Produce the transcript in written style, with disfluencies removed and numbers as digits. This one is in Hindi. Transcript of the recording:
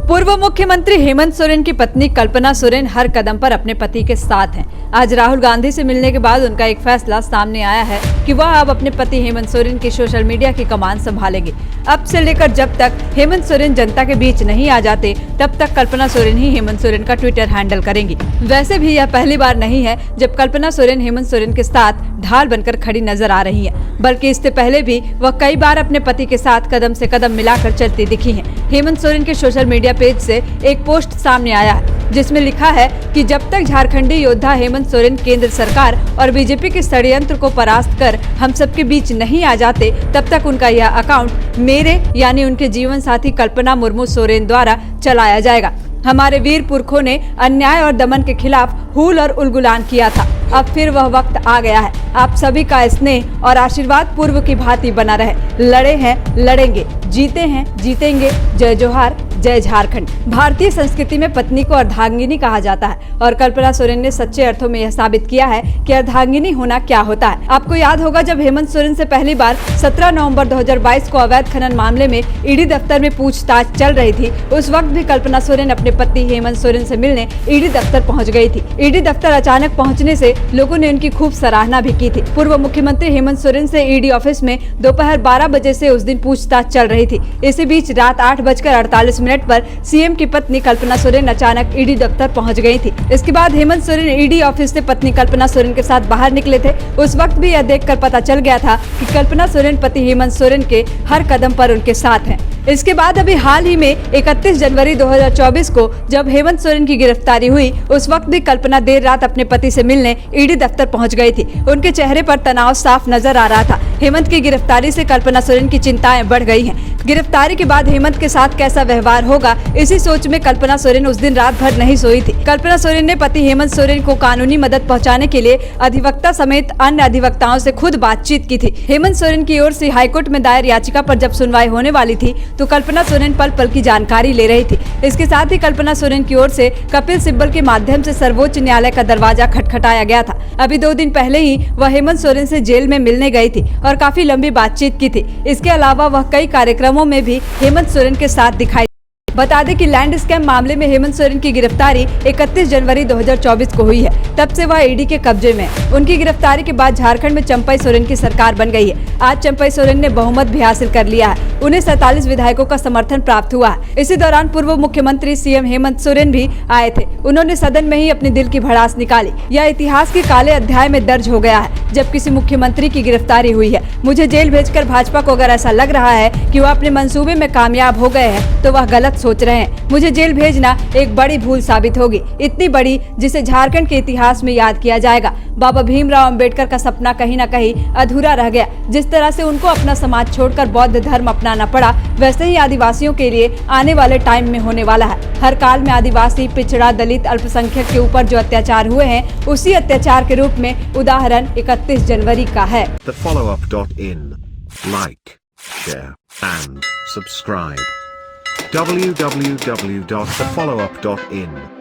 पूर्व मुख्यमंत्री हेमंत सोरेन की पत्नी कल्पना सोरेन हर कदम पर अपने पति के साथ हैं। आज राहुल गांधी से मिलने के बाद उनका एक फैसला सामने आया है कि वह अब अपने पति हेमंत सोरेन की सोशल मीडिया की कमान संभालेंगे। अब से लेकर जब तक हेमंत सोरेन जनता के बीच नहीं आ जाते, तब तक कल्पना सोरेन ही हेमंत सोरेन का ट्विटर हैंडल करेंगी। वैसे भी यह पहली बार नहीं है जब कल्पना सोरेन हेमंत सोरेन के साथ ढाल बनकर खड़ी नजर आ रही है, बल्कि इससे पहले भी वह कई बार अपने पति के साथ कदम से कदम मिलाकर चलती दिखी हैं। हेमंत सोरेन के सोशल मीडिया पेज से एक पोस्ट सामने आया है जिसमें लिखा है कि जब तक झारखंडी योद्धा हेमंत सोरेन केंद्र सरकार और बीजेपी के षड्यंत्र को परास्त कर हम सबके बीच नहीं आ जाते, तब तक उनका यह अकाउंट मेरे यानी उनके जीवन साथी कल्पना मुर्मू सोरेन द्वारा चलाया जाएगा। हमारे वीर पुरखों ने अन्याय और दमन के खिलाफ हूल और उलगुलान किया था। अब फिर वह वक्त आ गया है। आप सभी का स्नेह और आशीर्वाद पूर्व की भांति बना रहे। लड़े हैं, लड़ेंगे, जीते हैं, जीतेंगे। जय जोहार, जय झारखंड। भारतीय संस्कृति में पत्नी को अर्धांगिनी कहा जाता है और कल्पना सोरेन ने सच्चे अर्थों में यह साबित किया है कि अर्धांगिनी होना क्या होता है। आपको याद होगा जब हेमंत सोरेन से पहली बार 17 नवंबर 2022 को अवैध खनन मामले में ईडी दफ्तर में पूछताछ चल रही थी, उस वक्त भी कल्पना सोरेन अपने पति हेमंत सोरेन से मिलने ईडी दफ्तर पहुंच गई थी। ईडी दफ्तर अचानक पहुंचने से लोगों ने उनकी खूब सराहना भी की थी। पूर्व मुख्यमंत्री हेमंत सोरेन से ईडी ऑफिस में दोपहर 12 बजे से उस दिन पूछताछ चल रही थी। इसी बीच रात 8:48 पर सीएम की पत्नी कल्पना सोरेन अचानक ईडी दफ्तर पहुंच गई थी। इसके बाद हेमंत सोरेन ईडी ऑफिस से पत्नी कल्पना सोरेन के साथ बाहर निकले थे। उस वक्त भी यह देखकर पता चल गया था कि कल्पना सोरेन पति हेमंत सोरेन के हर कदम पर उनके साथ हैं। इसके बाद अभी हाल ही में 31 जनवरी 2024 को जब हेमंत सोरेन की गिरफ्तारी हुई, उस वक्त भी कल्पना देर रात अपने पति से मिलने ईडी दफ्तर पहुंच गई थी। उनके चेहरे पर तनाव साफ नजर आ रहा था। हेमंत की गिरफ्तारी से कल्पना सोरेन की चिंताएं बढ़ गई हैं। गिरफ्तारी के बाद हेमंत के साथ कैसा व्यवहार होगा, इसी सोच में कल्पना सोरेन उस दिन रात भर नहीं सोई थी। कल्पना सोरेन ने पति हेमंत सोरेन को कानूनी मदद पहुंचाने के लिए अधिवक्ता समेत अन्य अधिवक्ताओं से खुद बातचीत की थी। हेमंत सोरेन की ओर से हाईकोर्ट में दायर याचिका पर जब सुनवाई होने वाली थी, तो कल्पना सोरेन पल पल की जानकारी ले रही थी। इसके साथ ही कल्पना सोरेन की ओर से कपिल सिब्बल के माध्यम से सर्वोच्च न्यायालय का दरवाजा खटखटाया गया था। अभी 2 दिन पहले ही वह हेमंत सोरेन से जेल में मिलने गई थी और काफी लंबी बातचीत की थी। इसके अलावा वह कई कार्यक्रमों में भी हेमंत सोरेन के साथ दिखाई। बता दें कि लैंड स्कैम मामले में हेमंत सोरेन की गिरफ्तारी 31 जनवरी 2024 को हुई है। तब से वह ईडी के कब्जे में है। उनकी गिरफ्तारी के बाद झारखंड में चंपई सोरेन की सरकार बन गई है। आज चंपई सोरेन ने बहुमत भी हासिल कर लिया है। उन्हें 47 विधायकों का समर्थन प्राप्त हुआ है। इसी दौरान पूर्व मुख्यमंत्री सीएम हेमंत सोरेन भी आए थे। उन्होंने सदन में ही अपने दिल की भड़ास निकाली। यह इतिहास के काले अध्याय में दर्ज हो गया है जब किसी मुख्यमंत्री की गिरफ्तारी हुई है। मुझे जेल भेजकर भाजपा को अगर ऐसा लग रहा है कि वह अपने मंसूबे में कामयाब हो गए हैं, तो वह गलत सोच रहे हैं। मुझे जेल भेजना एक बड़ी भूल साबित होगी, इतनी बड़ी जिसे झारखंड के इतिहास में याद किया जाएगा। बाबा भीमराव अंबेडकर का सपना कहीं न कहीं अधूरा रह गया। जिस तरह से उनको अपना समाज छोड़कर बौद्ध धर्म अपनाना पड़ा, वैसे ही आदिवासियों के लिए आने वाले टाइम में होने वाला है। हर काल में आदिवासी, पिछड़ा, दलित, अल्पसंख्यक के ऊपर जो अत्याचार हुए हैं, उसी अत्याचार के रूप में उदाहरण 31 जनवरी का है। Like, share and subscribe. www.thefollowup.in